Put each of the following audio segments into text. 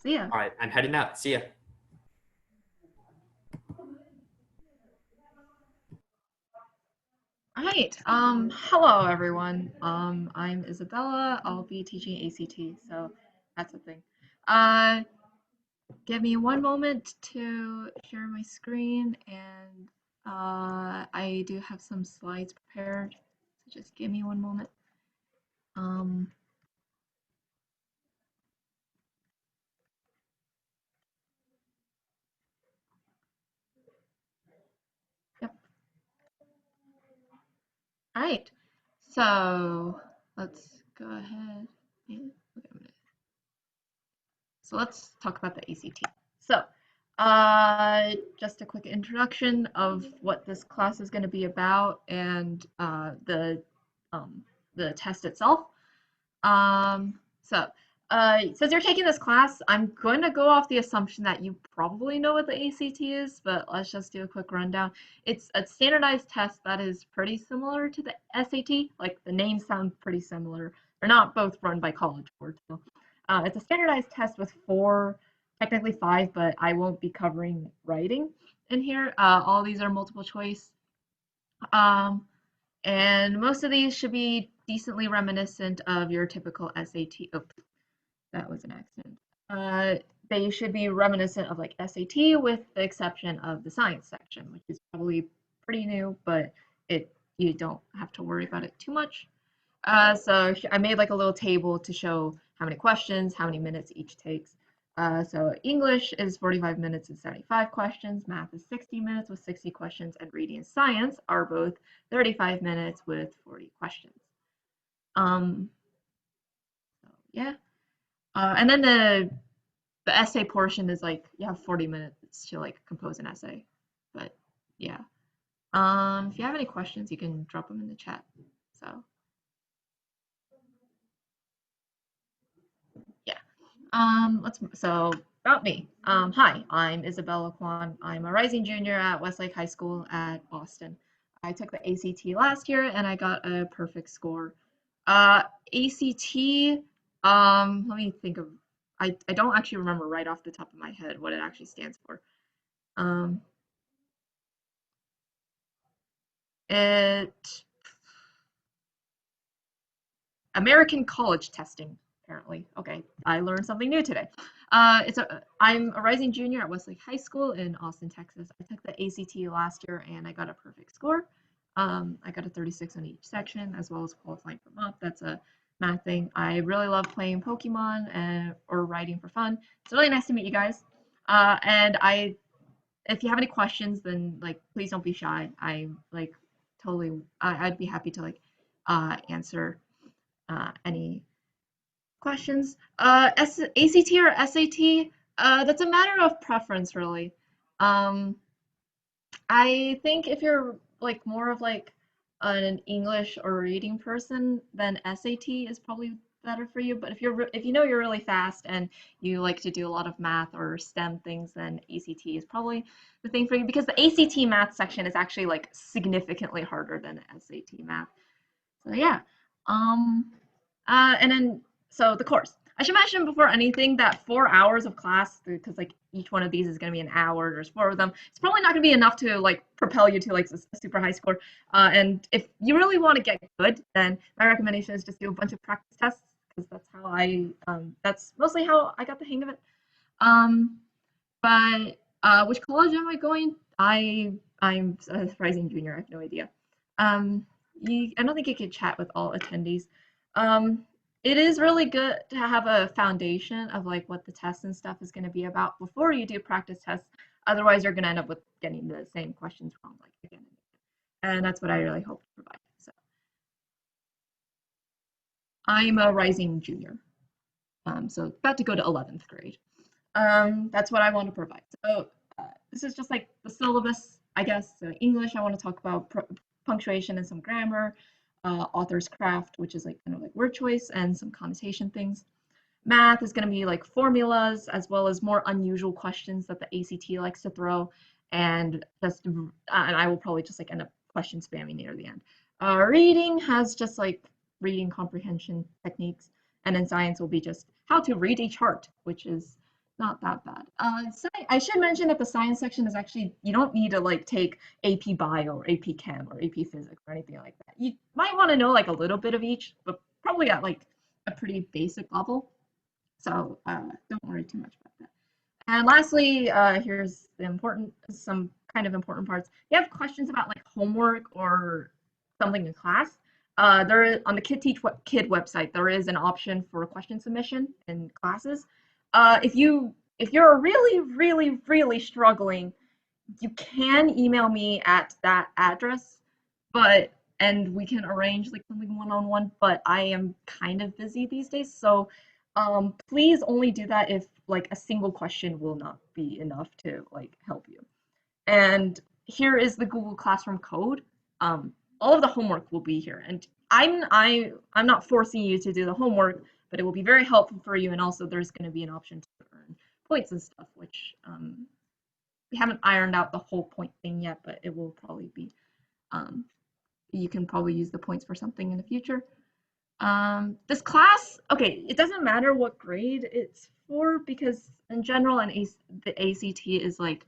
See ya. All right, I'm heading out. See ya. All right. Hello everyone. I'm Isabella. I'll be teaching ACT, so that's a thing. Uh, Give me one moment to share my screen, and I do have some slides prepared. So just give me one moment. Um, yep. All right. So let's go ahead. So let's talk about the ACT. So, just a quick introduction of what this class is going to be about and the test itself. So, since you're taking this class, I'm going to go off the assumption that you probably know what the ACT is, but let's just do a quick rundown. It's a standardized test that is pretty similar to the SAT. Like the names sound pretty similar. They're not both run by College Board. So, it's a standardized test with four, technically five, but I won't be covering writing in here. All these are multiple choice. Um, and most of these should be decently reminiscent of your typical SAT. Oh, that was an accident. They should be reminiscent of like SAT with the exception of the science section, which is probably pretty new, but you don't have to worry about it too much. So I made like a little table to show how many questions, how many minutes each takes. So English is 45 minutes and 75 questions, math is 60 minutes with 60 questions, and reading and science are both 35 minutes with 40 questions. Um, so yeah. And then the essay portion is like you have 40 minutes to like compose an essay. But yeah. If you have any questions, you can drop them in the chat. So yeah. So about me. Hi, I'm Isabella Kwan. I'm a rising junior at Westlake High School at Boston. I took the ACT last year and I got a perfect score. ACT, let me think of, I don't actually remember right off the top of my head what it actually stands for. Um, it American College Testing, apparently. Okay, I learned something new today. I'm a rising junior at Westlake High School in Austin, Texas. I took the ACT last year and I got a perfect score. I got a 36 on each section as well as qualifying for MOP. That's a math thing. I really love playing Pokemon or writing for fun. It's really nice to meet you guys. If you have any questions, then like please don't be shy. I'd be happy to like answer any questions. ACT or SAT, that's a matter of preference, really. Um, I think if you're like more of like an English or reading person, then SAT is probably better for you. But if you know you're really fast and you like to do a lot of math or STEM things, then ACT is probably the thing for you because the ACT math section is actually like significantly harder than SAT math. So yeah. Um, and then, so the course. I should mention before anything that 4 hours of class, because like each one of these is going to be an hour, there's four of them. It's probably not going to be enough to like propel you to like a super high score. And if you really want to get good, then my recommendation is just do a bunch of practice tests because that's mostly how I got the hang of it. Um, but which college am I going? I'm a rising junior. I have no idea. Um, I don't think you can chat with all attendees. Um, it is really good to have a foundation of like what the test and stuff is going to be about before you do practice tests. Otherwise, you're going to end up with getting the same questions wrong like again and again. And that's what I really hope to provide. So I'm a rising junior. So about to go to 11th grade. That's what I want to provide. So this is just like the syllabus, I guess. So English, I want to talk about punctuation and some grammar, author's craft, which is like kind of like word choice and some connotation things. Math is going to be like formulas as well as more unusual questions that the ACT likes to throw, and I will probably just like end up question spamming near the end. Reading has just like reading comprehension techniques, and then science will be just how to read a chart, which is Not that bad. I should mention that the science section is actually, you don't need to like take AP Bio or AP Chem or AP Physics or anything like that. You might want to know like a little bit of each, but probably at like a pretty basic level. So don't worry too much about that. And lastly, here's some kind of important parts. If you have questions about like homework or something in class, on the Kid website, there is an option for question submission in classes. If you're really struggling, you can email me at that address, but and we can arrange like something one-on-one, but I am kind of busy these days, so please only do that if like a single question will not be enough to like help you. And here is the Google Classroom code. All of the homework will be here, and I'm not forcing you to do the homework, but it will be very helpful for you. And also, there's going to be an option to earn points and stuff, which we haven't ironed out the whole point thing yet, but it will probably be. Um, you can probably use the points for something in the future. This class, okay, it doesn't matter what grade it's for because in general, the ACT is like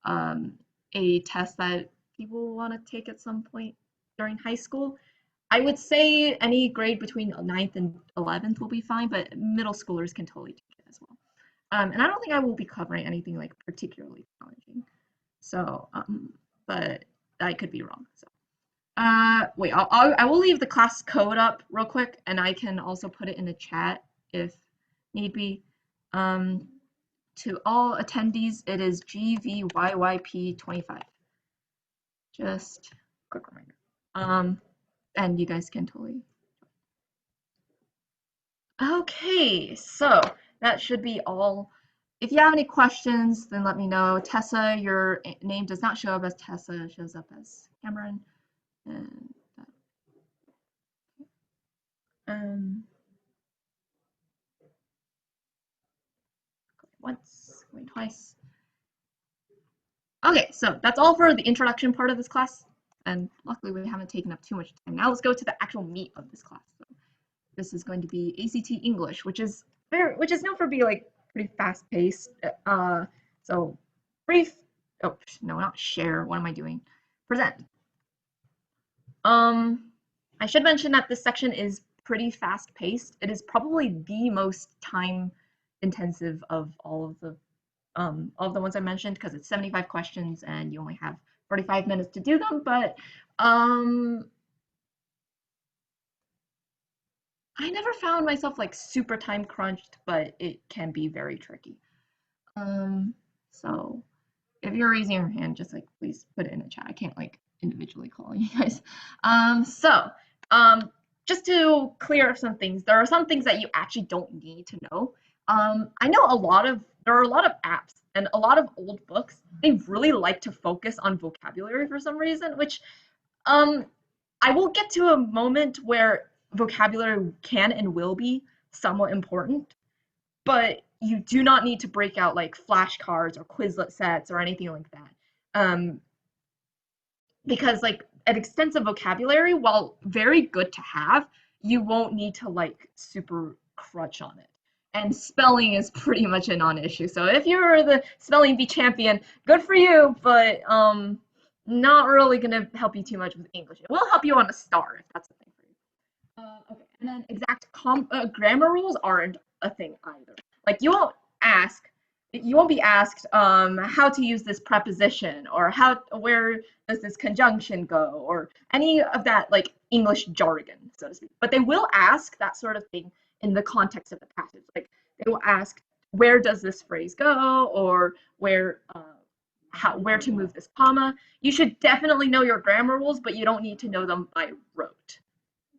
um, a test that people want to take at some point during high school. I would say any grade between ninth and 11th will be fine, but middle schoolers can totally take it as well. And I don't think I will be covering anything like particularly challenging. So, but I could be wrong. So, wait, I will leave the class code up real quick, and I can also put it in the chat if need be. To all attendees, it is GVYYP25. Just quick reminder. And you guys can totally. Okay, so that should be all. If you have any questions, then let me know. Tessa, your name does not show up as Tessa, it shows up as Cameron. And um, once, going twice. Okay, so that's all for the introduction part of this class. And luckily we haven't taken up too much time. Now let's go to the actual meat of this class. So this is going to be ACT English, which is known for being like pretty fast paced. So brief. Oh no, not share. What am I doing? Present. I should mention that this section is pretty fast paced. It is probably the most time intensive of all of the ones I mentioned because it's 75 questions and you only have 45 minutes to do them. But I never found myself like super time crunched, but it can be very tricky. So if you're raising your hand, just like please put it in the chat. I can't like individually call you guys. Just to clear up some things, there are some things that you actually don't need to know. I know there are a lot of apps and a lot of old books. They really like to focus on vocabulary for some reason, which I will get to a moment where vocabulary can and will be somewhat important, but you do not need to break out like flashcards or Quizlet sets or anything like that. Because like an extensive vocabulary, while very good to have, you won't need to like super crutch on it. And spelling is pretty much a non-issue. So if you're the spelling bee champion, good for you, but not really gonna help you too much with English. It will help you on a star if that's a thing for you. Okay, and then exact grammar rules aren't a thing either. Like you won't be asked how to use this preposition or where does this conjunction go or any of that like English jargon, so to speak. But they will ask that sort of thing in the context of the passage. Like they will ask where does this phrase go or where to move this comma. You should definitely know your grammar rules, but you don't need to know them by rote.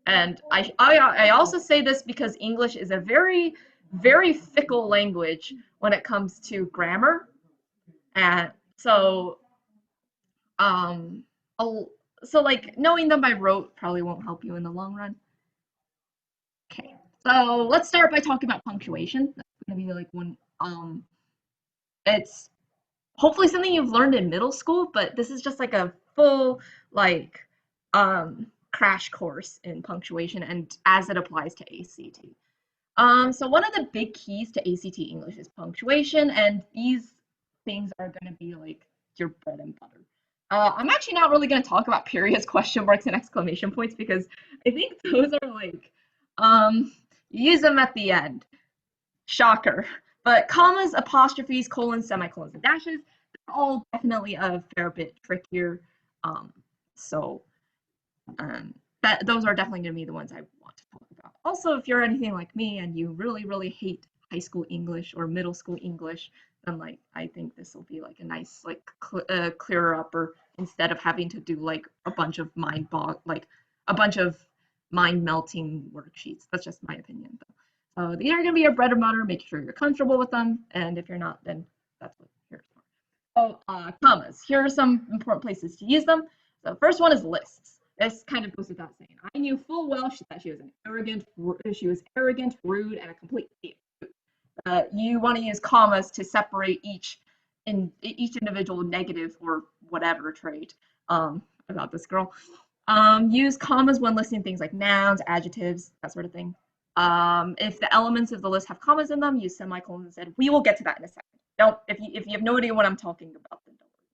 And I also say this because English is a very fickle language when it comes to grammar. And so so like knowing them by rote probably won't help you in the long run. Okay, so let's start by talking about punctuation. That's gonna be like it's hopefully something you've learned in middle school, but this is just like a full like crash course in punctuation and as it applies to ACT. So one of the big keys to ACT English is punctuation, and these things are going to be like your bread and butter. I'm actually not really going to talk about periods, question marks, and exclamation points because I think those are like, use them at the end. Shocker. But commas, apostrophes, colons, semicolons, and dashes, they're all definitely a fair bit trickier. Um, so um, that those are definitely going to be the ones I want to talk about. Also, if you're anything like me and you really, really hate high school English or middle school English, then like I think this will be like a nice like clearer upper instead of having to do like a bunch of like a bunch of mind melting worksheets. That's just my opinion though. So these are going to be your bread and butter. Make sure you're comfortable with them, and if you're not, then that's what here's for. So, commas. Here are some important places to use them. The first one is lists. This kind of goes without saying. I knew full well that she was arrogant, rude, and a complete thief. You want to use commas to separate each individual negative or whatever trait about this girl. Use commas when listing things like nouns, adjectives, that sort of thing. If the elements of the list have commas in them, use semicolons instead. We will get to that in a second. Don't if you have no idea what I'm talking about, then don't worry.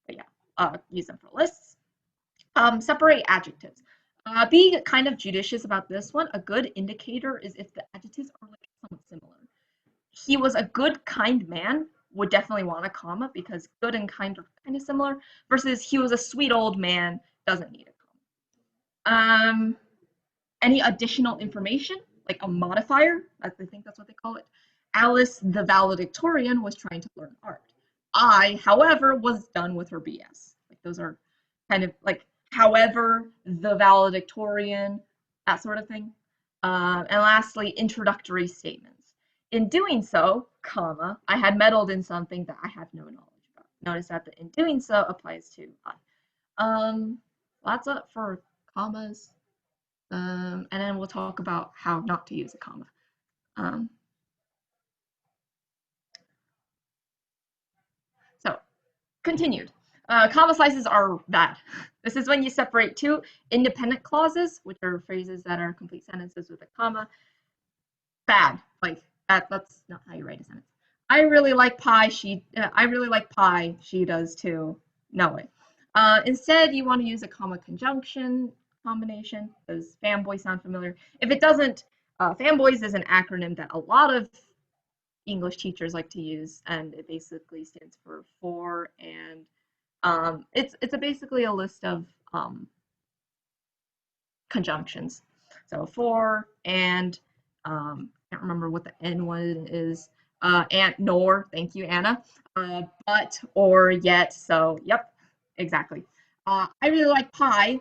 But yeah, use them for lists. Separate adjectives. Be kind of judicious about this one. A good indicator is if the adjectives are like somewhat similar. He was a good, kind man would definitely want a comma because good and kind are kind of similar. Versus he was a sweet old man doesn't need a comma. Any additional information, like a modifier, I think that's what they call it. Alice, the valedictorian, was trying to learn art. I, however, was done with her BS. Like those are kind of like, however, the valedictorian, that sort of thing. And lastly, introductory statements. In doing so, comma, I had meddled in something that I have no knowledge about. Notice that the in doing so applies to I. That's it for commas. And then we'll talk about how not to use a comma. Um, so, continued. Comma slices are bad. This is when you separate two independent clauses, which are phrases that are complete sentences with a comma. Bad. Like that's not how you write a sentence. I really like pie. I really like pie. She does too. No way. Instead, you want to use a comma conjunction combination. Does fanboy sound familiar? If it doesn't, fanboys is an acronym that a lot of English teachers like to use, and it basically stands for and it's basically a list of conjunctions. So for and can't remember what the N one is. And nor, thank you, Anna. But or yet. So yep, exactly. I really like pie.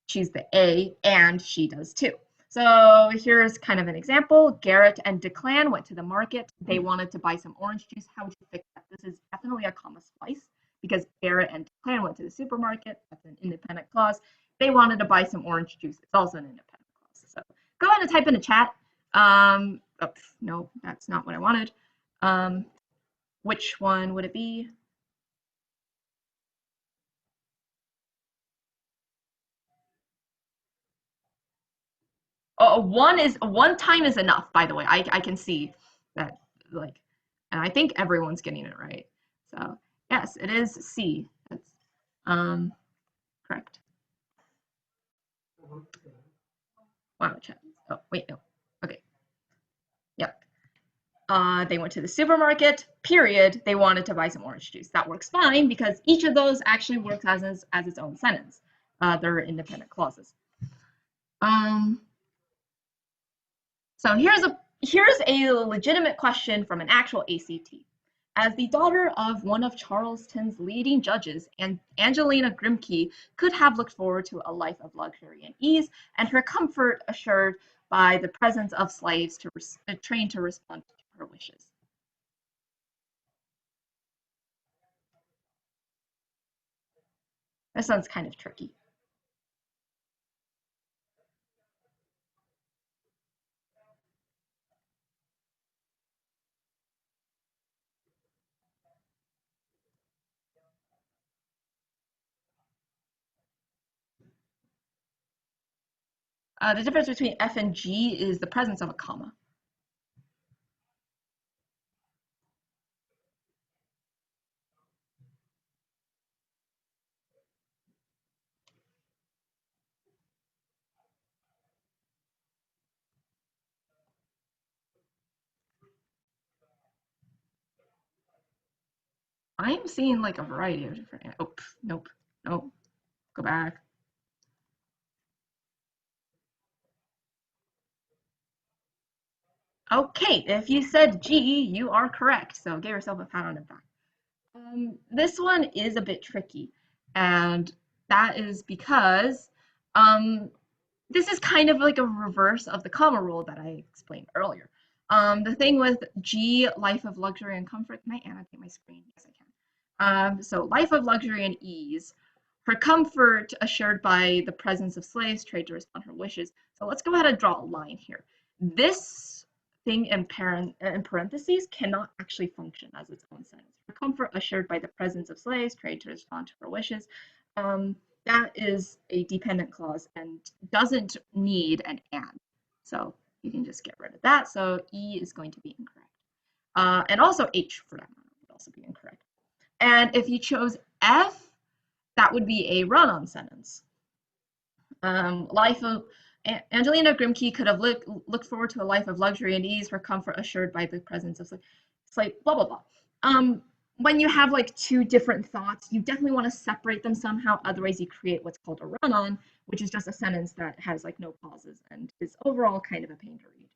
Choose the A, and she does too. So here's kind of an example. Garrett and Declan went to the market. They wanted to buy some orange juice. How would you fix that? This is definitely a comma splice because Garrett and Declan went to the supermarket. That's an independent clause. They wanted to buy some orange juice. It's also an independent clause. So go ahead and type in the chat. No, that's not what I wanted. Which one would it be? One time is enough, by the way. I can see that, like, and I think everyone's getting it right. So yes, it is C. That's correct. Wow, chat. Oh wait, no. Okay. Yep. They went to the supermarket. Period. They wanted to buy some orange juice. That works fine because each of those actually works as its own sentence. They're independent clauses. Um, So here's a legitimate question from an actual ACT. As the daughter of one of Charleston's leading judges, Angelina Grimke could have looked forward to a life of luxury and ease, and her comfort assured by the presence of slaves trained to respond to her wishes. This one's kind of tricky. The difference between F and G is the presence of a comma. I'm seeing like a variety of different. Oh, nope, nope. Go back. Okay, if you said G, you are correct. So give yourself a pat on the back. This one is a bit tricky, and that is because um, this is kind of like a reverse of the comma rule that I explained earlier. The thing with G, life of luxury and comfort. Can I annotate my screen? Yes, I can. So life of luxury and ease. Her comfort assured by the presence of slaves, trade to respond to her wishes. So let's go ahead and draw a line here. This thing in parentheses cannot actually function as its own sentence. Her comfort assured by the presence of slaves, trade to respond to her wishes. That is a dependent clause and doesn't need an and. So you can just get rid of that. So E is going to be incorrect. And also H for that matter would also be incorrect. And if you chose F, that would be a run-on sentence. Life of Angelina Grimke could have looked forward to a life of luxury and ease, her comfort assured by the presence of slave, blah, blah, blah. When you have like two different thoughts, you definitely want to separate them somehow. Otherwise, you create what's called a run-on, which is just a sentence that has like no pauses and is overall kind of a pain to read.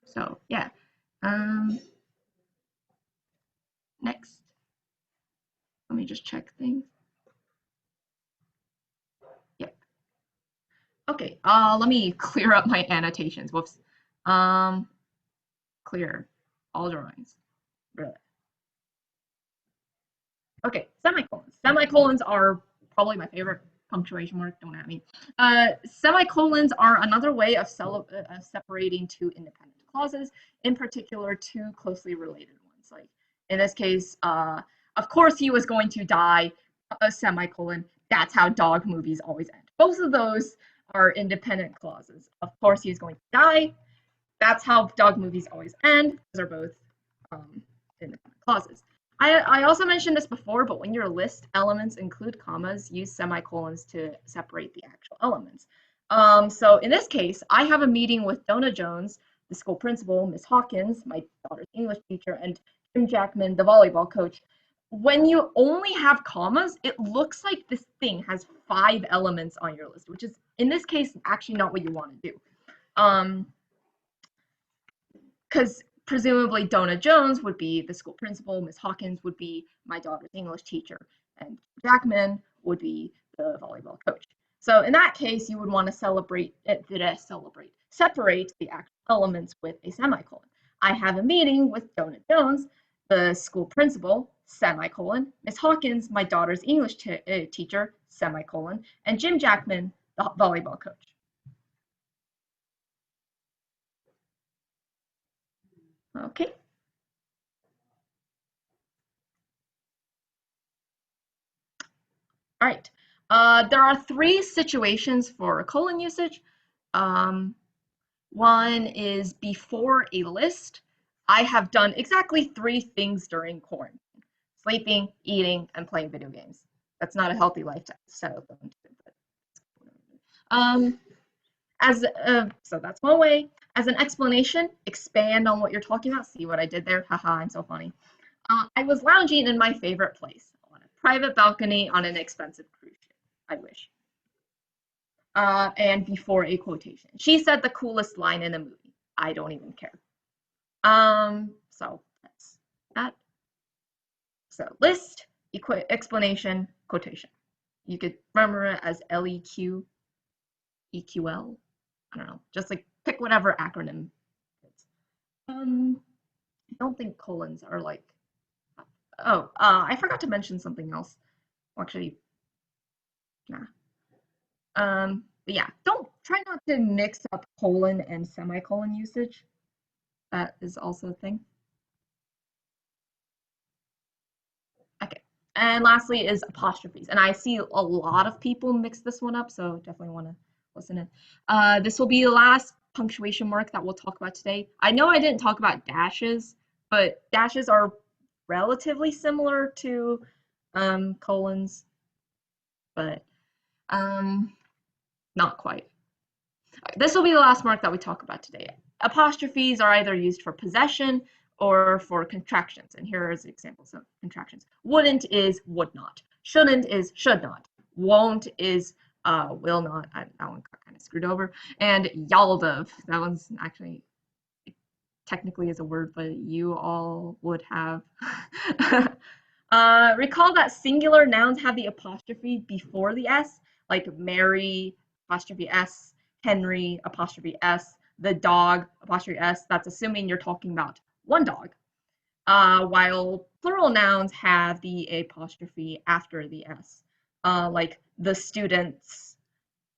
So yeah. Next, let me just check things. Yep. Okay, let me clear up my annotations. Whoops. Clear all drawings. Okay, semicolons. Semicolons are probably my favorite punctuation mark. Don't at me. Semicolons are another way of separating two independent clauses, in particular two closely related ones. Like in this case, of course he was going to die. A semicolon. That's how dog movies always end. Both of those are independent clauses. Of course he's going to die. That's how dog movies always end. Those are both independent clauses. I also mentioned this before, but when your list elements include commas, use semicolons to separate the actual elements. So in this case, I have a meeting with Donna Jones, the school principal, Miss Hawkins, my daughter's English teacher, and Jim Jackman, the volleyball coach. When you only have commas, it looks like this thing has 5 elements on your list, which is, in this case, actually not what you want to do. Because presumably Donna Jones would be the school principal, Miss Hawkins would be my daughter's English teacher, and Jackman would be the volleyball coach. So in that case, you would want to separate the actual elements with a semicolon. I have a meeting with Donna Jones, the school principal, semicolon, Miss Hawkins, my daughter's English teacher, semicolon, and Jim Jackman, the volleyball coach. Okay. All right. There are 3 situations for colon usage. One is before a list. I have done exactly 3 things during quarantine: sleeping, eating, and playing video games. That's not a healthy lifestyle. Um, so that's one way. As an explanation, expand on what you're talking about. See what I did there? Haha, I'm so funny. I was lounging in my favorite place, on a private balcony on an expensive cruise ship. I wish. And before a quotation. She said the coolest line in a movie. I don't even care. So that's that. So list, explanation, quotation. You could remember it as LEQ, EQL. I don't know. Just like pick whatever acronym. I don't think colons are like. Oh, I forgot to mention something else. Well, actually, nah. But yeah, don't try not to mix up colon and semicolon usage. That is also a thing. Okay. And lastly is apostrophes. And I see a lot of people mix this one up, so definitely want to listen in. This will be the last punctuation mark that we'll talk about today. I know I didn't talk about dashes, but dashes are relatively similar to colons, but not quite. This will be the last mark that we talk about today. Apostrophes are either used for possession or for contractions. And here is examples of contractions. Wouldn't is would not. Shouldn't is should not. Won't is will not. That one got kind of screwed over. And yaldav. That one's actually technically is a word, but you all would have. Recall that singular nouns have the apostrophe before the S, like Mary, apostrophe S, Henry, apostrophe S, the dog, apostrophe S. That's assuming you're talking about one dog. While plural nouns have the apostrophe after the S, like the students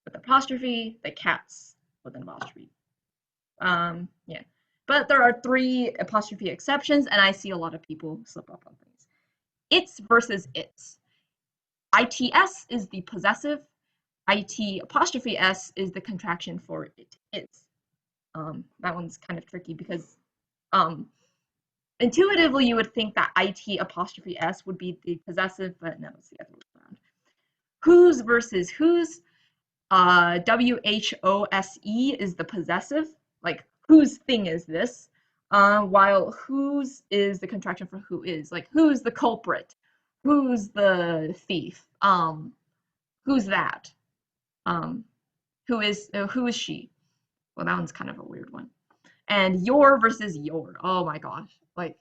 with apostrophe, the cats with an apostrophe. Yeah. But there are 3 apostrophe exceptions, and I see a lot of people slip up on things. Its versus its. ITS is the possessive. IT apostrophe S is the contraction for it is. That one's kind of tricky because intuitively you would think that IT apostrophe S would be the possessive, but no, it's the other way around. Whose versus whose. WHOSE is the possessive, like whose thing is this, while whose is the contraction for who is, like who's the culprit, who's the thief, who's that, who is she? Well, that one's kind of a weird one. And your versus your. Oh my gosh, like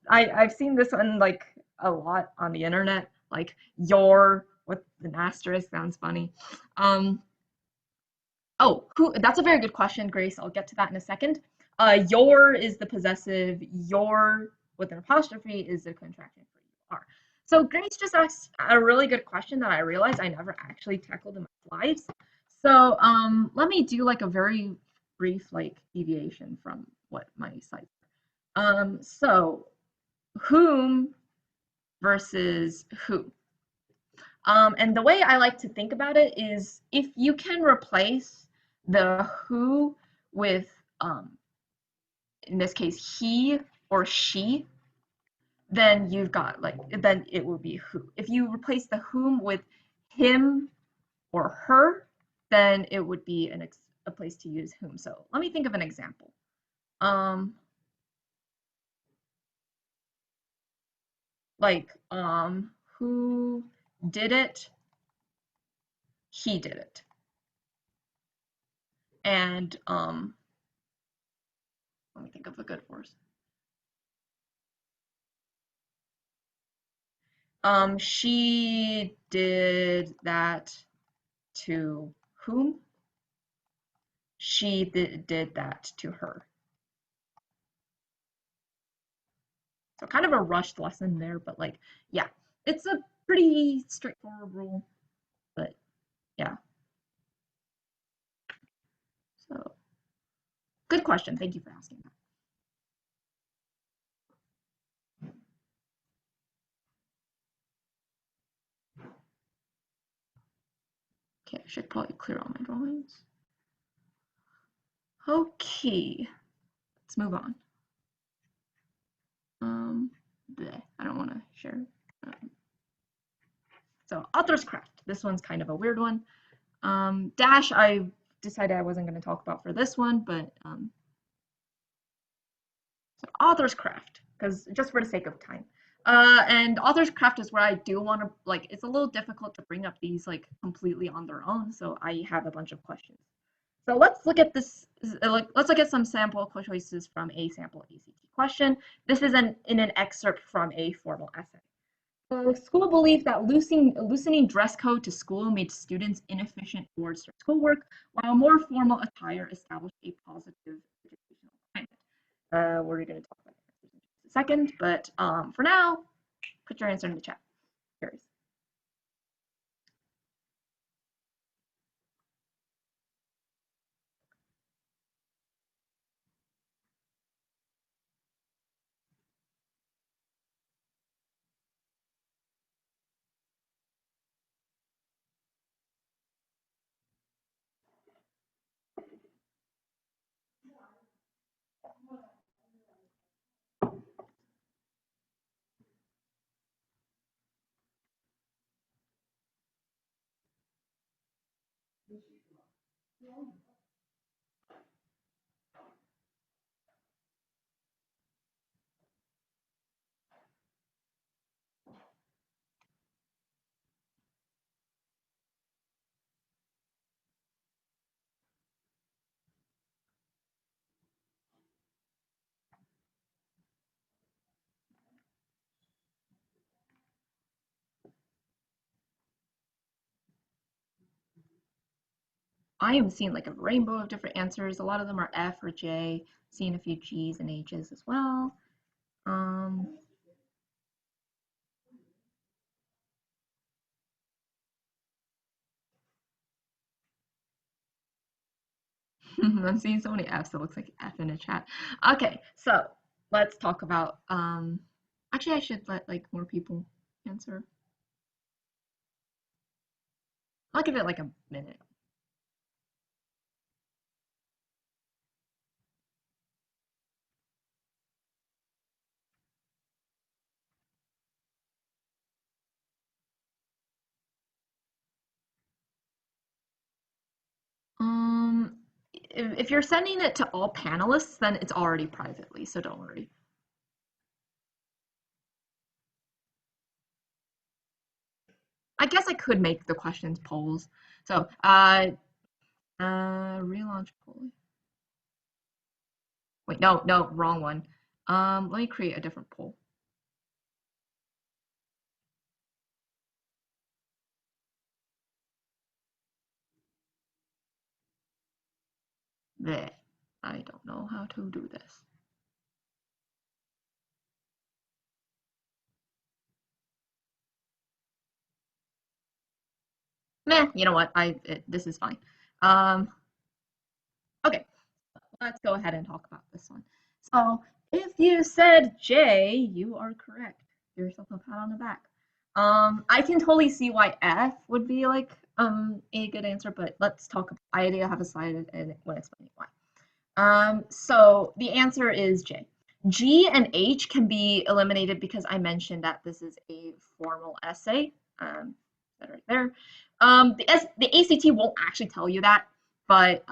I've seen this one like a lot on the internet, like your with an asterisk sounds funny. Oh, who? That's a very good question, Grace. I'll get to that in a second. Your is the possessive. Your with an apostrophe is the contraction for you are. So Grace just asked a really good question that I realized I never actually tackled in my slides. So let me do like a very brief like deviation from what my slides are. So whom versus who. And the way I like to think about it is if you can replace the who with, in this case, he or she, then you've got like, then it will be who. If you replace the whom with him or her, then it would be a place to use whom. So let me think of an example. Like, who did it? He did it. And let me think of a good verse. She did that to whom? She did that to her. So kind of a rushed lesson there, but like, yeah, it's a pretty straightforward rule, but yeah. So good question. Thank you for asking that. Okay, I should probably clear all my drawings. Okay, let's move on. I don't want to share. So author's craft. This one's kind of a weird one. Dash, I decided I wasn't going to talk about for this one, but so author's craft, because just for the sake of time. And author's craft is where I do want to, like, it's a little difficult to bring up these like completely on their own, so I have a bunch of questions. So let's look at this, let's look at some sample choices from a sample ACT question. This is in an excerpt from a formal essay. The school believed that loosening dress code to school made students inefficient towards their schoolwork, while more formal attire established a positive educational climate. We're going to talk about it in a second, but for now, put your answer in the chat. Curious. I am seeing like a rainbow of different answers. A lot of them are F or J. Seeing a few G's and H's as well. Um, I'm seeing so many F's. It looks like F in the chat. Okay, so let's talk about. Actually, I should let like more people answer. I'll give it like a minute. Um, if you're sending it to all panelists, then it's already privately, so don't worry. I guess I could make the questions polls. So, relaunch poll. Wait, no, no, wrong one. Let me create a different poll. Bleh. I don't know how to do this. Meh, you know what? This is fine. Um, okay, let's go ahead and talk about this one. So, if you said J, you are correct. Give yourself a pat on the back. I can totally see why F would be like a good answer, but let's talk. I have a slide and when explaining why. So the answer is J. G and H can be eliminated because I mentioned that this is a formal essay. That right there. The ACT won't actually tell you that, but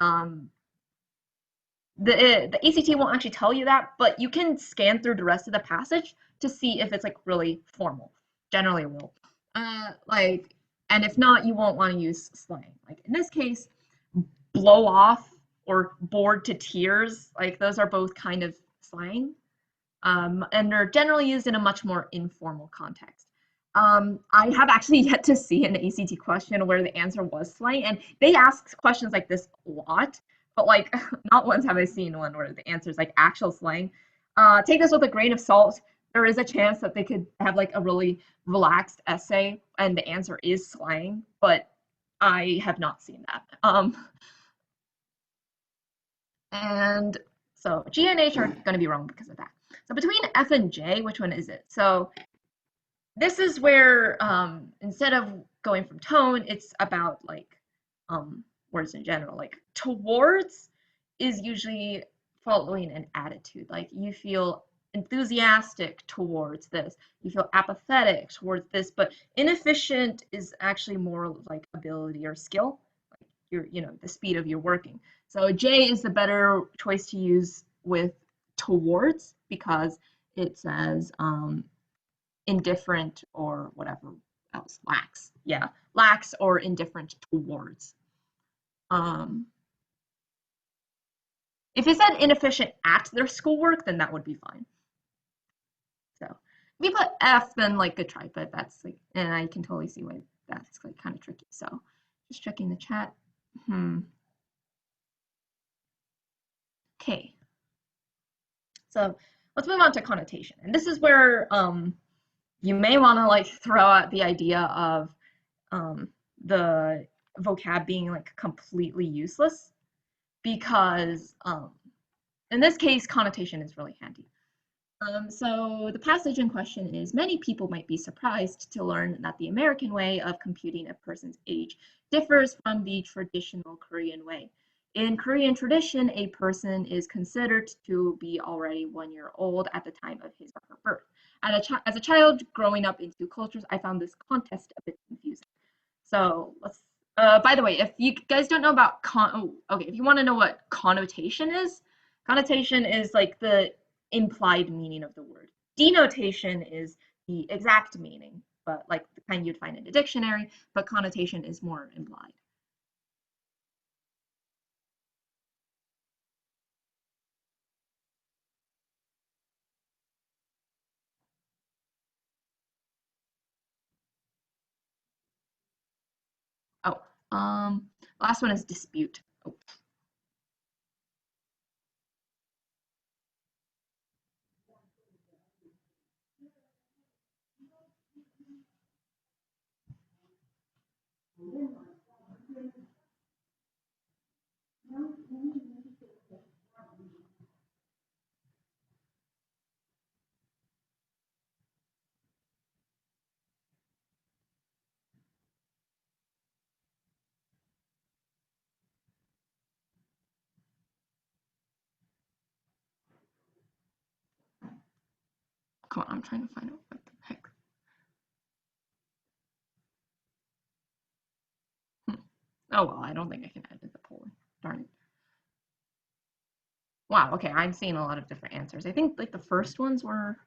the ACT won't actually tell you that, but you can scan through the rest of the passage to see if it's like really formal. Generally, it will. Like, and if not, you won't want to use slang. Like in this case, blow off or bored to tears, like those are both kind of slang, and they're generally used in a much more informal context. I have actually yet to see an ACT question where the answer was slang, and they ask questions like this a lot, but like not once have I seen one where the answer is like actual slang. Take this with a grain of salt. There is a chance that they could have like a really relaxed essay and the answer is slang, but I have not seen that. And so G and H are going to be wrong because of that. So between F and J, which one is it? So this is where instead of going from tone, it's about like words in general. Like towards is usually following an attitude. Like you feel enthusiastic towards this, you feel apathetic towards this, but inefficient is actually more like ability or skill, like the speed of your working. So J is the better choice to use with towards because it says indifferent or whatever else, lax. Yeah, lax or indifferent towards. Um, if it said inefficient at their schoolwork, then that would be fine. So if you put F, then like good try, but that's like, and I can totally see why that's like kind of tricky. So just checking the chat. Okay, so let's move on to connotation, and this is where you may want to like throw out the idea of the vocab being like completely useless because in this case, connotation is really handy. So the passage in question is, many people might be surprised to learn that the American way of computing a person's age differs from the traditional Korean way. In Korean tradition, a person is considered to be already 1 year old at the time of his or her birth. As a child growing up in two cultures, I found this contest a bit confusing. So let's. By the way, if you guys don't know about okay, if you want to know what connotation is like the implied meaning of the word. Denotation is the exact meaning, but like the kind you'd find in a dictionary. But connotation is more implied. Oh, Last one is dispute. Oh, come on, I'm trying to find out what the heck. Oh well, I don't think I can edit the poll. Darn it. Wow, okay, I'm seeing a lot of different answers. I think like the first ones were.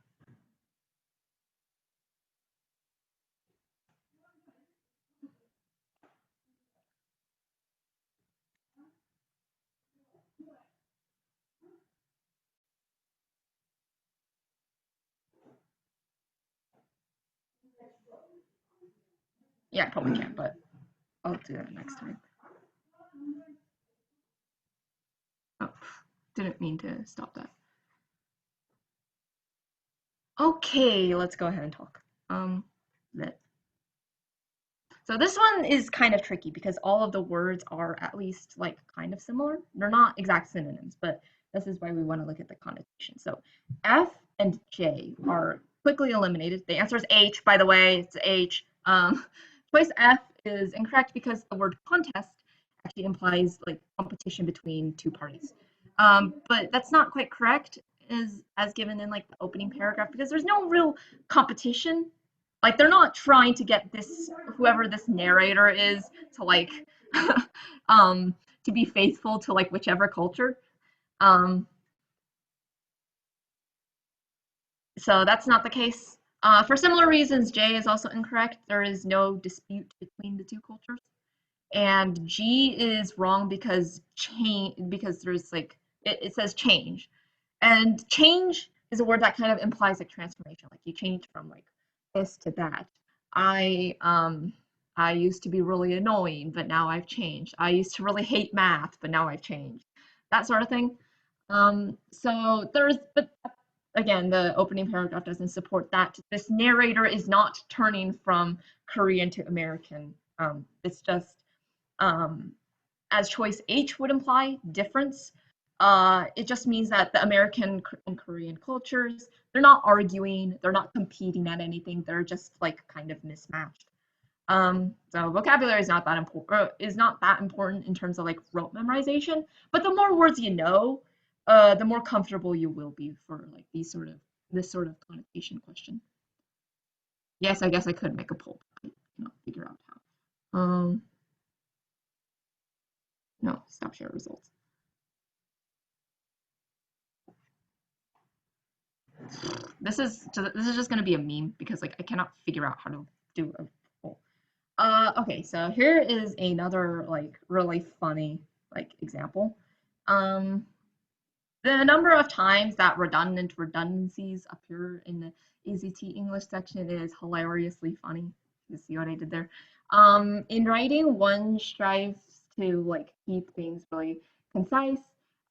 Yeah, I probably can't, but I'll do that next time. Oh, didn't mean to stop that. Okay, let's go ahead and talk. That. So this one is kind of tricky because all of the words are at least like kind of similar. They're not exact synonyms, but this is why we want to look at the connotation. So F and J are quickly eliminated. The answer is H, by the way. It's H. Choice F is incorrect because the word contest actually implies like competition between two parties. But that's not quite correct as given in like the opening paragraph because there's no real competition. Like they're not trying to get this whoever this narrator is to like um to be faithful to like whichever culture. Um so that's not the case. For similar reasons, J is also incorrect. There is no dispute between the two cultures. And G is wrong because there's like it says change. And change is a word that kind of implies like transformation. Like you change from like this to that. I um I used to be really annoying, but now I've changed. I used to really hate math, but now I've changed. That sort of thing. So there's but again, the opening paragraph doesn't support that. This narrator is not turning from Korean to American. It's just um, as choice H would imply, difference. It just means that the American and Korean cultures, they're not arguing, they're not competing at anything, they're just like kind of mismatched. So vocabulary is not that important in terms of like rote memorization, but the more words you know, the more comfortable you will be for like this sort of connotation question. Yes, I guess I could make a poll. I cannot figure out how. No, stop share results. This is just gonna be a meme because like I cannot figure out how to do a poll. Okay, so here is another like really funny like example. Um, the number of times that redundancies appear in the AZT English section is hilariously funny. You see what I did there? In writing, one strives to like keep things really concise,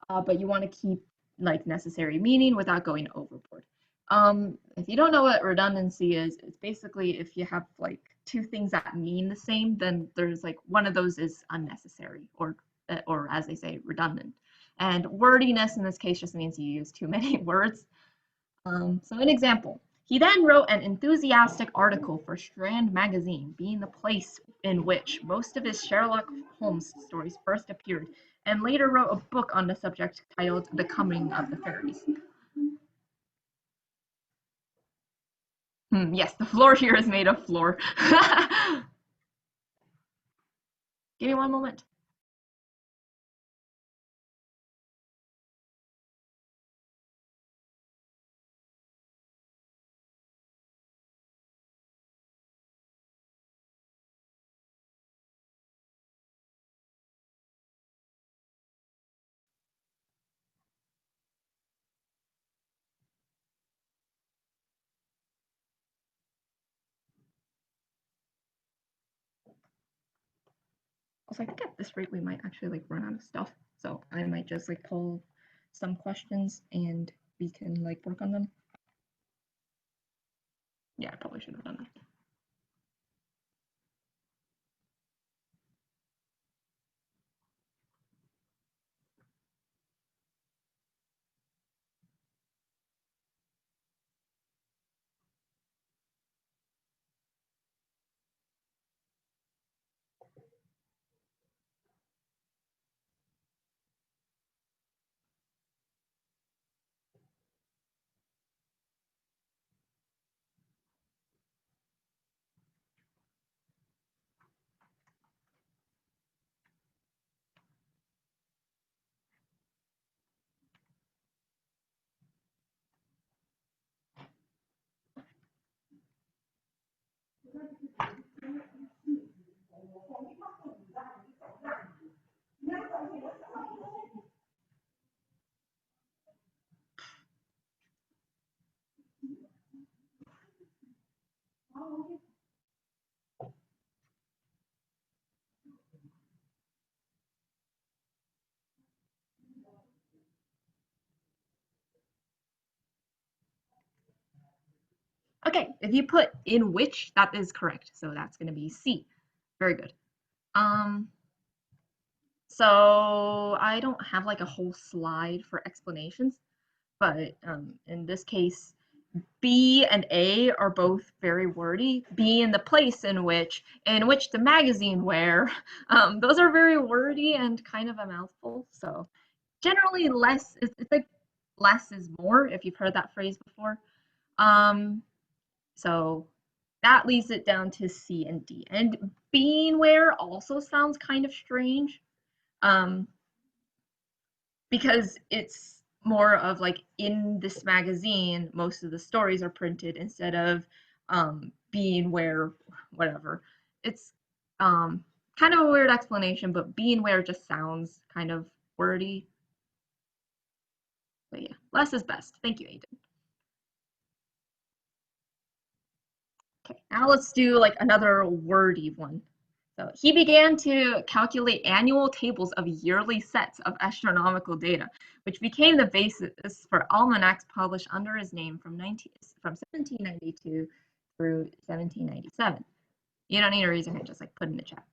but you want to keep like necessary meaning without going overboard. If you don't know what redundancy is, it's basically if you have like two things that mean the same, then there's like one of those is unnecessary or as they say, redundant. And wordiness in this case just means you use too many words. So an example, he then wrote an enthusiastic article for Strand magazine, being the place in which most of his Sherlock Holmes stories first appeared, and later wrote a book on the subject titled The Coming of the Fairies. Yes, the floor here is made of floor. Give me one moment. Also, I think at this rate we might actually like run out of stuff. So I might just like pull some questions and we can like work on them. Yeah, I probably should have done that. Okay, if you put in which, that is correct. So that's going to be C. Very good. Um, so I don't have like a whole slide for explanations, but in this case, B and A are both very wordy. B in the place in which the magazine where, those are very wordy and kind of a mouthful. So generally, less it's like less is more if you've heard that phrase before. Um, so that leaves it down to C and D. And being where also sounds kind of strange, um, because it's more of like in this magazine, most of the stories are printed instead of being where whatever. It's kind of a weird explanation, but being where just sounds kind of wordy. But yeah, less is best. Thank you, Aiden. Okay, now let's do like another wordy one. So he began to calculate annual tables of yearly sets of astronomical data, which became the basis for almanacs published under his name from 1792 through 1797. You don't need a reason here, just like put in the chat.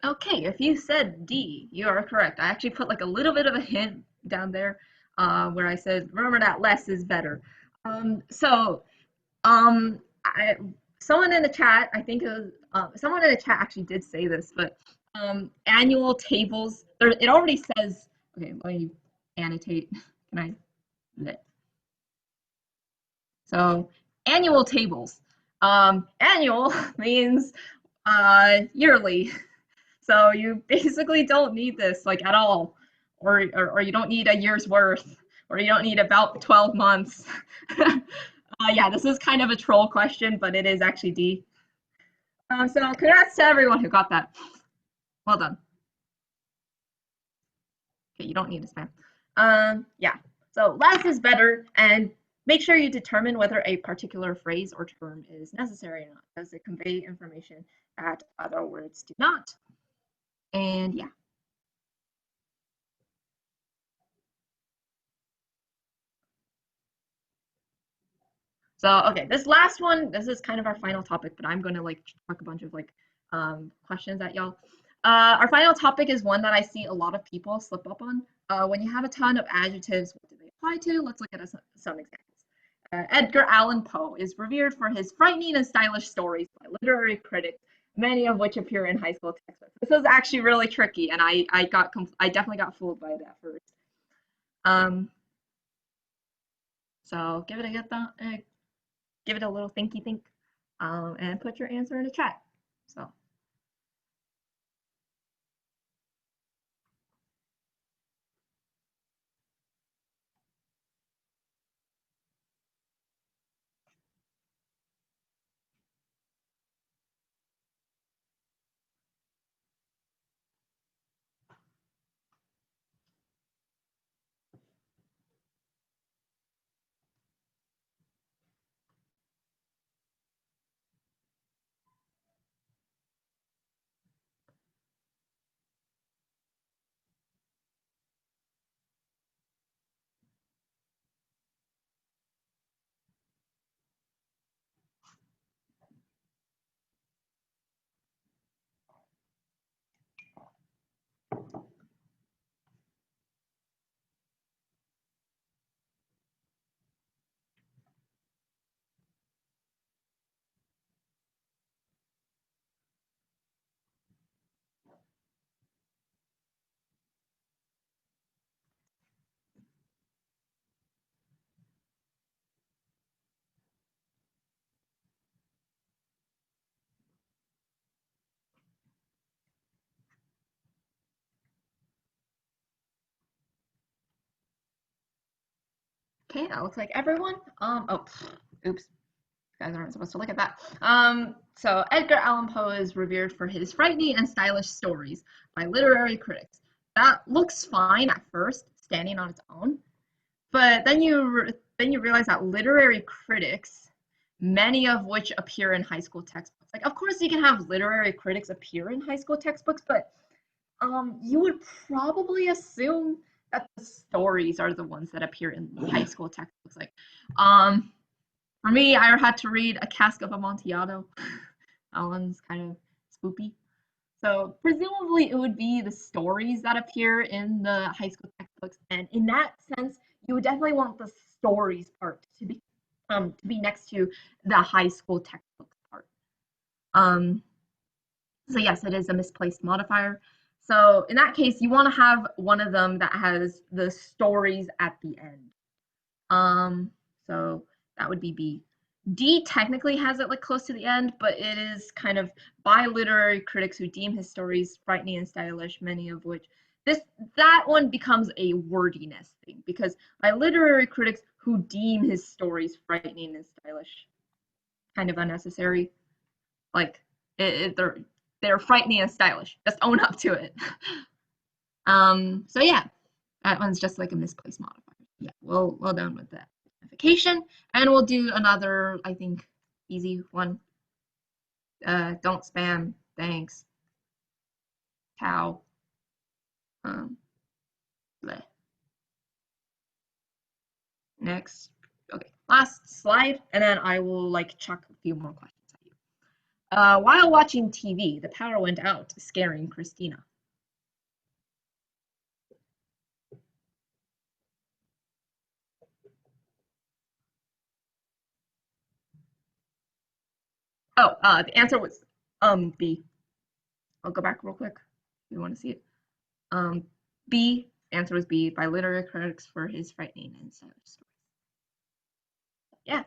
Okay, if you said D, you are correct. I actually put like a little bit of a hint down there where I said, remember that less is better. So I, someone in the chat, I think it was someone in the chat actually did say this, but annual tables, there, it already says, okay, let me annotate. Can I? So annual tables. Annual means yearly. So you basically don't need this like at all, or you don't need a year's worth, or you don't need about 12 months. Yeah, this is kind of a troll question, but it is actually D. So congrats to everyone who got that. Well done. Okay, you don't need to spam. Yeah. So less is better, and Make sure you determine whether a particular phrase or term is necessary or not. Does it convey information that other words do not? And yeah. So, okay, this last one, this is kind of our final topic, but I'm going to like talk a bunch of like questions at y'all. Our final topic is one that I see a lot of people slip up on. When you have a ton of adjectives, what do they apply to? Let's look at some examples. Edgar Allan Poe is revered for his frightening and stylish stories by literary critics, many of which appear in high school textbooks. This is actually really tricky, and I definitely got fooled by it at first. So give it a good thought, give it a little thinky think, and put your answer in the chat. So. Okay, that looks like everyone. Oh, oops. You guys aren't supposed to look at that. So Edgar Allan Poe is revered for his frightening and stylish stories by literary critics. That looks fine at first, standing on its own, but then you realize that literary critics, many of which appear in high school textbooks. Like, of course, you can have literary critics appear in high school textbooks, but you would probably assume that the stories are the ones that appear in high school textbooks. Like, for me, I had to read A Cask of Amontillado. That one's kind of spoopy. So presumably it would be the stories that appear in the high school textbooks, and in that sense, you would definitely want the stories part to be next to the high school textbooks part. Um, so yes, it is a misplaced modifier. So in that case, you want to have one of them that has the stories at the end. So that would be B. D technically has it like close to the end, but it is kind of by literary critics who deem his stories frightening and stylish, many of which that one becomes a wordiness thing, because by literary critics who deem his stories frightening and stylish, kind of unnecessary. Like they're frightening and stylish. Just own up to it. So yeah, that one's just like a misplaced modifier. Yeah, well done with that identification. And we'll do another, I think, easy one. Don't spam. Thanks. Cow. Bleh. Next. Okay, last slide, and then I will like chuck a few more questions at you. While watching TV, the power went out, scaring Christina. Oh, the answer was B. I'll go back real quick if you want to see it. B, answer was B, by literary critics for his frightening and stylish stories. Yeah.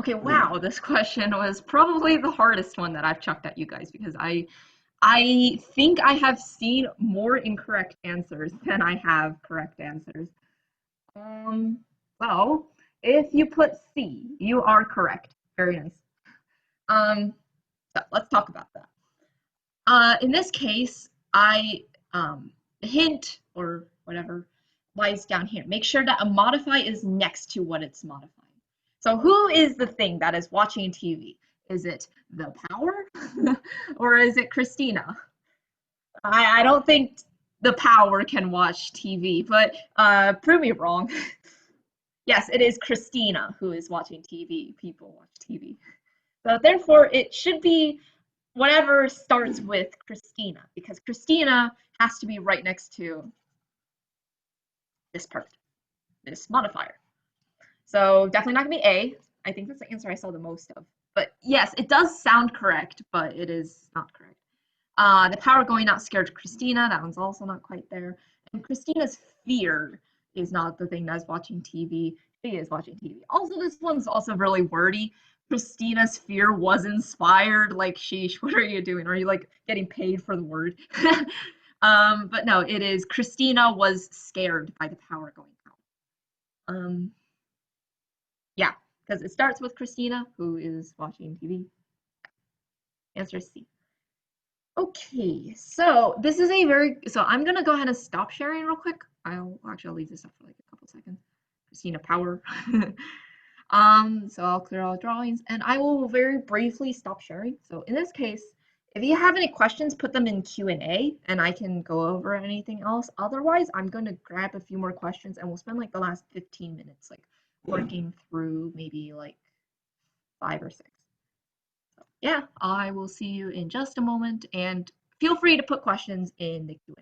Okay, wow, this question was probably the hardest one that I've chucked at you guys because I think I have seen more incorrect answers than I have correct answers. Um, well, if you put C, you are correct. Very nice. Um, so let's talk about that. In this case, the hint or whatever lies down here. Make sure that a modify is next to what it's modifying. So who is the thing that is watching TV? Is it the power or is it Christina? I don't think the power can watch TV, but prove me wrong. Yes, it is Christina who is watching TV. People watch TV. So therefore, it should be whatever starts with Christina, because Christina has to be right next to this part, this modifier. So definitely not gonna be A. I think that's the answer I saw the most of. But yes, it does sound correct, but it is not correct. The power going out scared Christina. That one's also not quite there. And Christina's fear is not the thing that's watching TV. She is watching TV. Also, this one's also really wordy. Christina's fear was inspired. Like, sheesh, what are you doing? Are you like getting paid for the word? But no, it is Christina was scared by the power going out. Yeah, because it starts with Christina, who is watching TV. Answer C. Okay, so this is a very, so I'm gonna go ahead and stop sharing real quick. I'll leave this up for like a couple seconds. Christina Power. So I'll clear all drawings and I will very briefly stop sharing. So in this case, if you have any questions, put them in Q&A and I can go over anything else. Otherwise, I'm going to grab a few more questions and we'll spend like the last 15 minutes like working through maybe like 5 or 6. Yeah, I will see you in just a moment and feel free to put questions in the Q&A.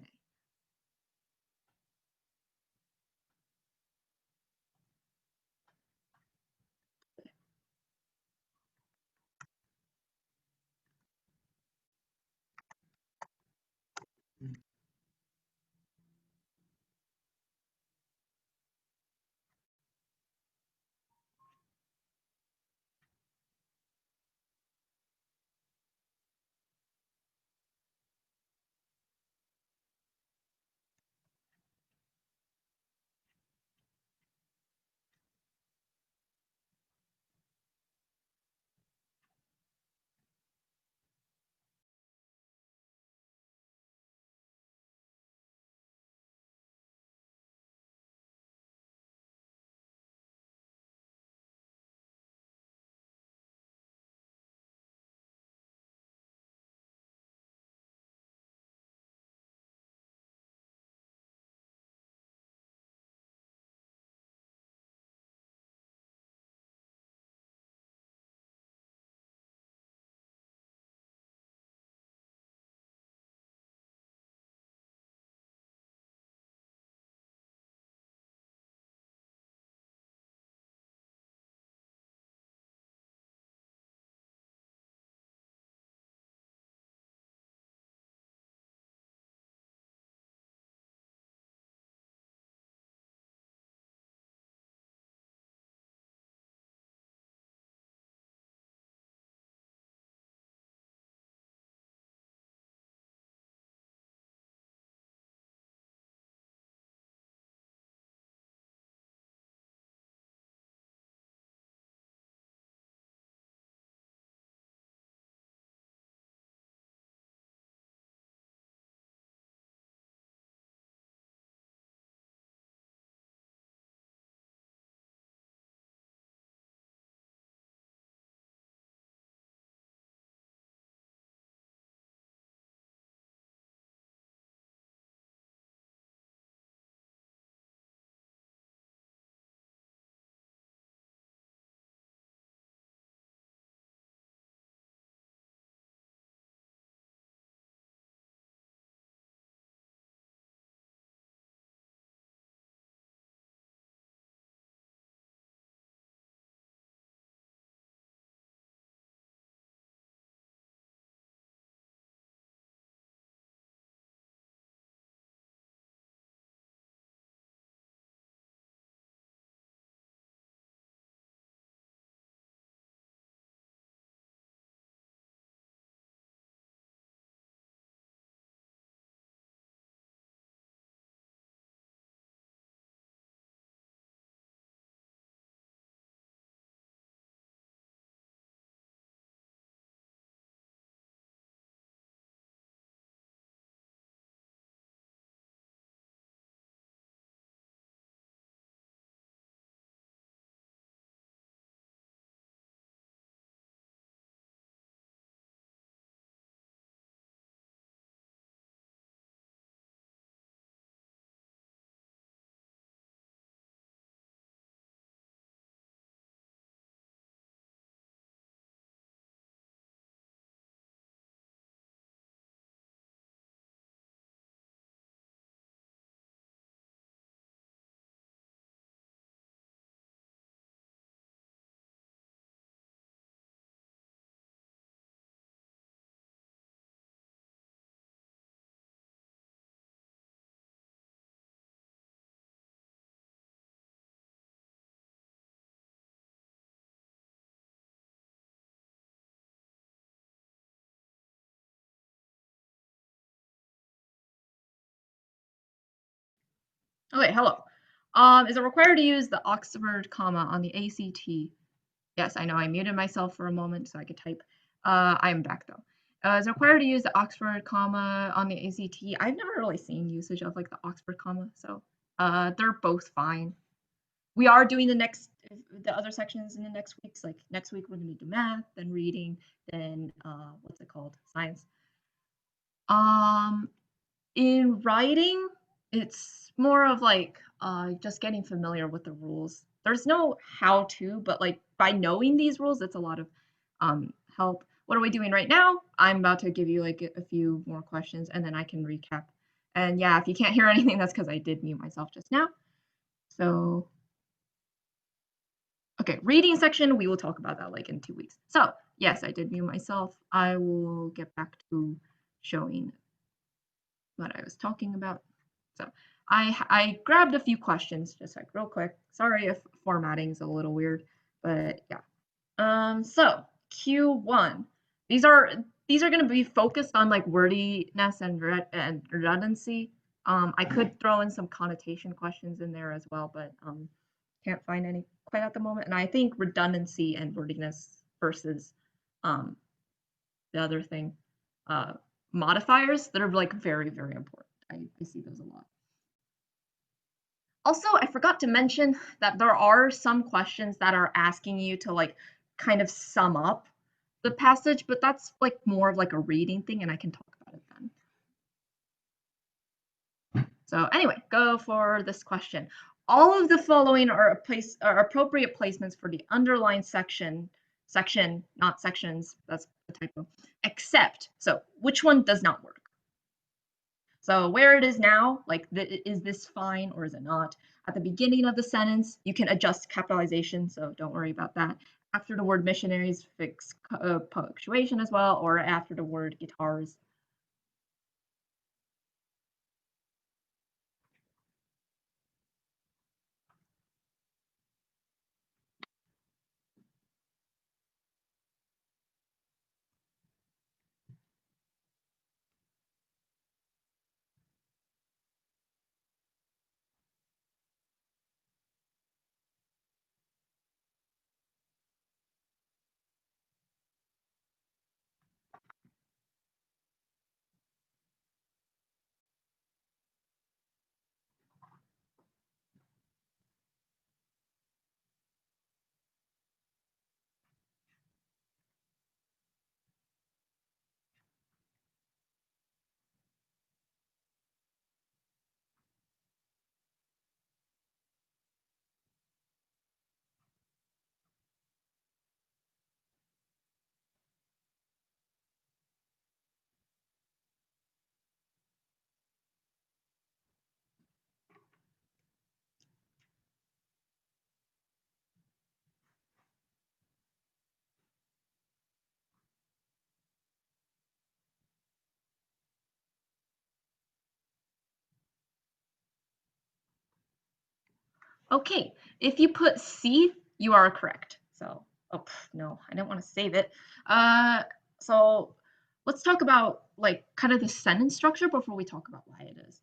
Okay, hello. Is it required to use the Oxford comma on the ACT? Yes, I know I muted myself for a moment so I could type. I'm back though. Is it required to use the Oxford comma on the ACT? I've never really seen usage of like the Oxford comma, so they're both fine. We are doing the other sections in the next weeks. Like next week we're gonna do math, then reading, then what's it called? Science. Um, in writing, it's more of like just getting familiar with the rules. There's no how to, but like by knowing these rules, it's a lot of help. What are we doing right now? I'm about to give you like a few more questions and then I can recap. And yeah, if you can't hear anything, that's because I did mute myself just now. So, okay, reading section, we will talk about that like in 2 weeks. So, yes, I did mute myself. I will get back to showing what I was talking about. So I grabbed a few questions just like real quick. Sorry if formatting's a little weird, but yeah. So Q1. These are going to be focused on like wordiness and redundancy. I could throw in some connotation questions in there as well, but can't find any quite at the moment. And I think redundancy and wordiness versus um, the other thing, uh, modifiers that are like very, very important. I see those a lot. Also, I forgot to mention that there are some questions that are asking you to like kind of sum up the passage, but that's like more of like a reading thing, and I can talk about it then. So anyway, go for this question. All of the following are appropriate placements for the underlined section, not sections, that's the typo, except, so which one does not work? So where it is now, like, is this fine or is it not? At the beginning of the sentence, you can adjust capitalization, so don't worry about that. After the word missionaries, fix punctuation as well, or after the word guitars. Okay, if you put C, you are correct. So, oh no, I don't want to save it. So let's talk about like kind of the sentence structure before we talk about why it is.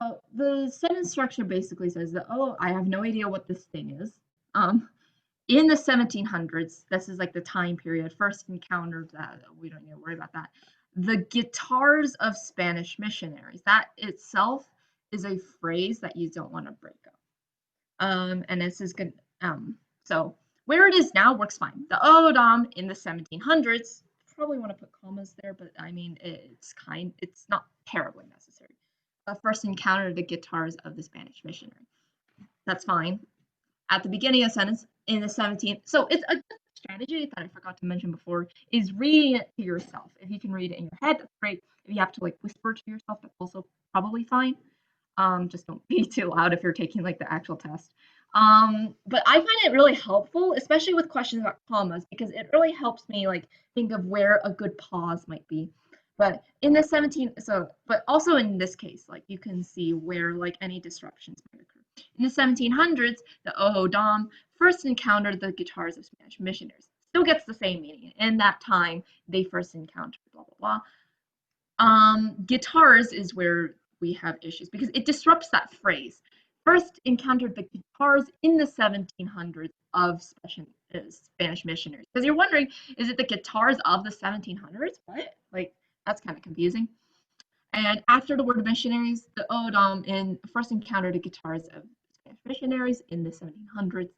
So the sentence structure basically says that, oh, I have no idea what this thing is. In the 1700s, this is like the time period first encountered that. We don't need to worry about that. The guitars of Spanish missionaries. That itself is a phrase that you don't want to break up. And this is good. So where it is now works fine. The Odom in the 1700s, probably want to put commas there, but I mean, it's not terribly necessary. First encountered the guitars of the Spanish missionary. That's fine. At the beginning of the sentence in the 17th. So it's a good strategy that I forgot to mention before is reading it to yourself. If you can read it in your head, that's great. If you have to like whisper to yourself, that's also probably fine. Just don't be too loud if you're taking like the actual test. But I find it really helpful, especially with questions about commas, because it really helps me like think of where a good pause might be. But in the 17th, but also in this case, like you can see where like any disruptions might occur. In the 1700s, the Ojo Dom first encountered the guitars of Spanish missionaries. Still gets the same meaning. In that time, they first encountered blah blah blah. Guitars is where we have issues because it disrupts that phrase. first encountered the guitars in the 1700s of Spanish missionaries. Because you're wondering, is it the guitars of the 1700s? What? Like, that's kind of confusing. And after the word missionaries, the Odom first encountered the guitars of Spanish missionaries in the 1700s.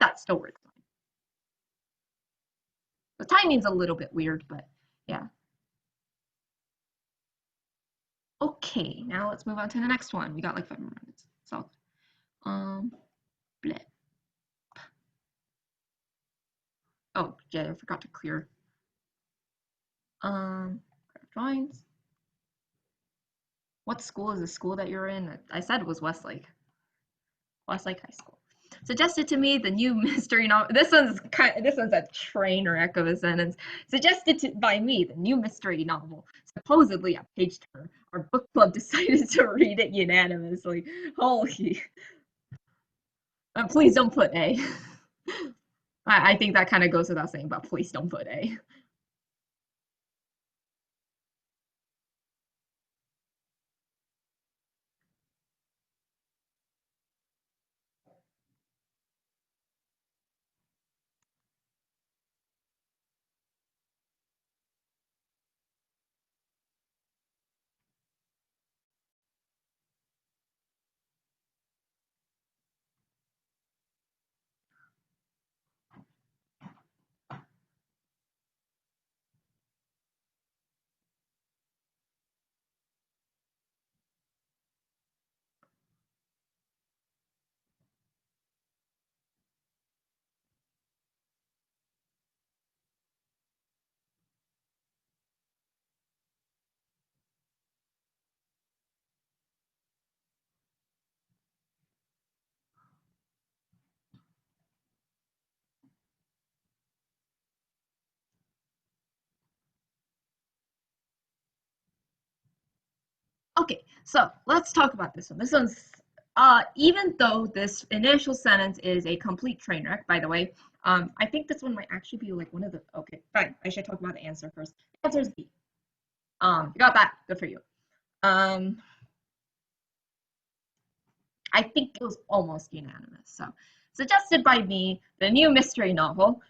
That still works fine. The timing's a little bit weird, but yeah. Okay, now let's move on to the next one. We got like 5 more minutes. So, bleh. Oh, yeah, I forgot to clear. Drawings. What school is the school that you're in? I said it was Westlake. Westlake High School. Suggested to me the new mystery novel. This one's a train wreck of a sentence. By me the new mystery novel, supposedly a page turner. Our book club decided to read it unanimously. Holy! Please don't put A. I think that kind of goes without saying, but please don't put A. Okay, so let's talk about this one. This one's even though this initial sentence is a complete train wreck, by the way, I think this one might actually be like one of the. Okay, fine. I should talk about the answer first. The answer is B. You got that. Good for you. Um, I think it was almost unanimous. So, suggested by me, the new mystery novel.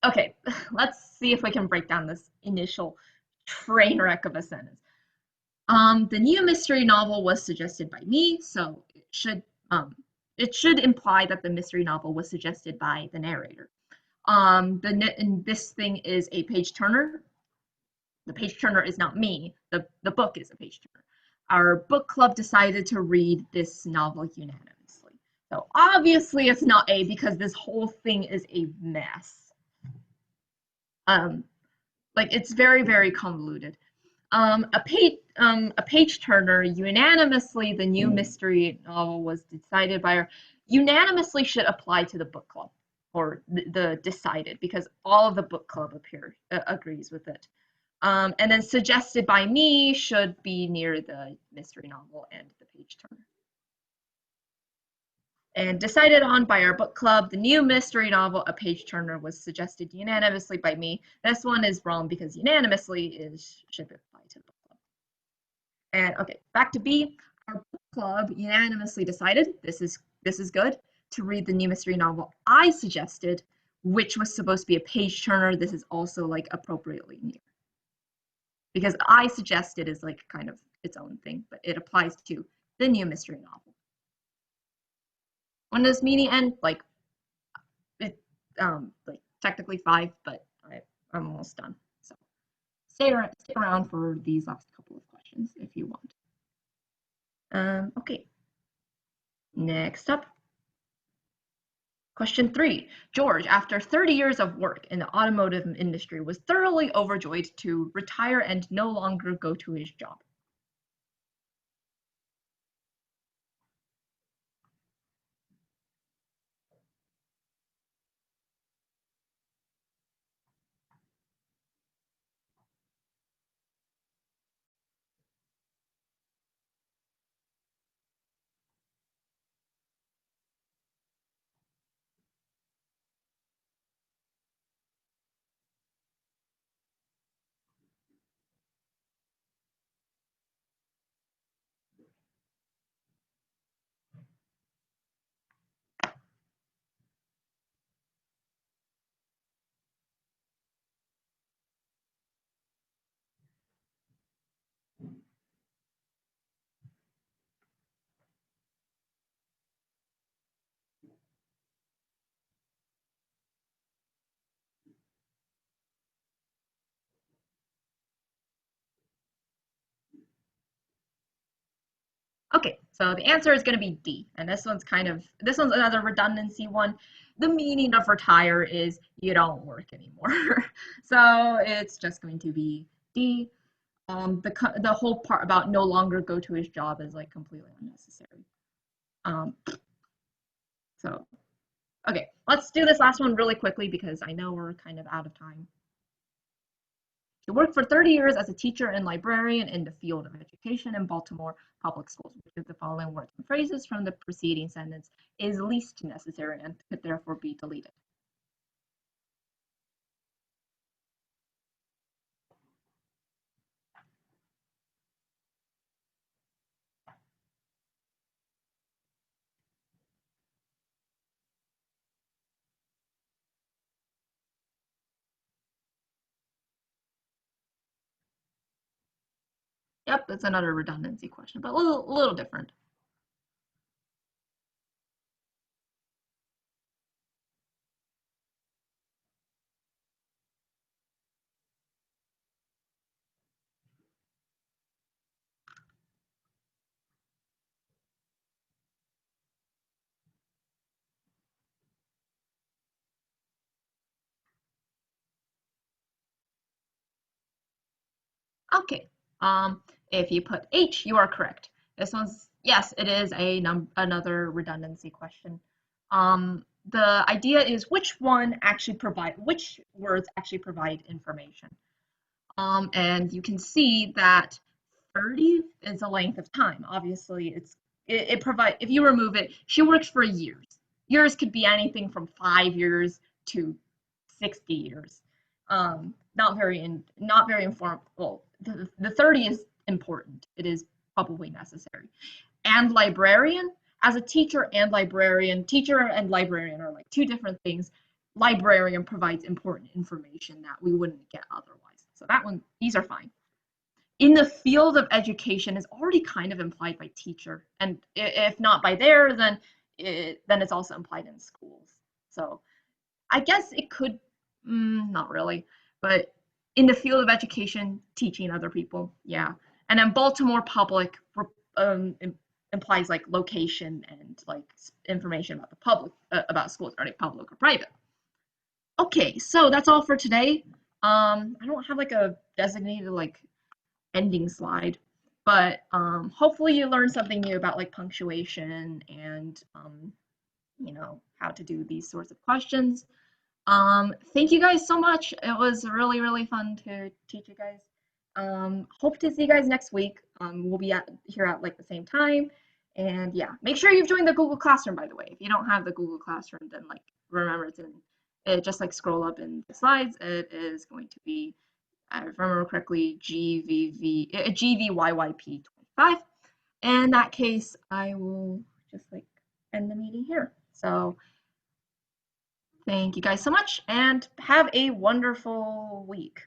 Okay, let's see if we can break down this initial train wreck of a sentence. The new mystery novel was suggested by me, so it should imply that the mystery novel was suggested by the narrator. And this thing is a page turner. The page turner is not me. The book is a page turner. Our book club decided to read this novel unanimously. So obviously it's not A because this whole thing is a mess. Like it's very, very convoluted. A page turner unanimously. The new mystery novel was decided by her. Unanimously should apply to the book club or the decided because all of the book club agrees with it. And then suggested by me should be near the mystery novel and the page turner. And decided on by our book club, the new mystery novel, A Page Turner, was suggested unanimously by me. This one is wrong because unanimously should apply to the book club. And okay, back to B. Our book club unanimously decided this is good to read the new mystery novel I suggested, which was supposed to be a page turner. This is also like appropriately near because I suggested is like kind of its own thing, but it applies to the new mystery novel. When does meeting end? Like like technically 5, but I'm almost done. So stick around for these last couple of questions if you want. Okay. Next up. Question 3. George, after 30 years of work in the automotive industry, was thoroughly overjoyed to retire and no longer go to his job. Okay, so the answer is going to be D, and this one's another redundancy one. The meaning of retire is you don't work anymore. So it's just going to be D. The whole part about no longer go to his job is like completely unnecessary. Um, so okay, let's do this last one really quickly because I know we're kind of out of time. He worked for 30 years as a teacher and librarian in the field of education in Baltimore public schools. Which of the following words and phrases from the preceding sentence is least necessary and could therefore be deleted? Yep, that's another redundancy question, but a little different. Okay. If you put H, you are correct. This one's yes, it is another redundancy question. The idea is which words actually provide information. And you can see that 30 is a length of time. Obviously, it provide if you remove it, she works for years. Years could be anything from 5 years to 60 years. Not very informed. Well, the 30 is important. It is probably necessary. And librarian, as a teacher and librarian are like two different things. Librarian provides important information that we wouldn't get otherwise. So that one, these are fine. In the field of education is already kind of implied by teacher, and if not by there, then it's also implied in schools. So I guess it could, not really, but in the field of education, teaching other people, yeah. And then Baltimore public um, implies like location and like information about the public, about schools, are they public or private? Okay, so that's all for today. I don't have like a designated like ending slide, but hopefully you learned something new about like punctuation and how to do these sorts of questions. Thank you guys so much. It was really, really fun to teach you guys. Hope to see you guys next week. We'll be here at like the same time. And yeah, make sure you've joined the Google Classroom, by the way. If you don't have the Google Classroom, then like remember just like scroll up in the slides. It is going to be, if I remember correctly, GVYYP25. In that case, I will just like end the meeting here. So thank you guys so much and have a wonderful week.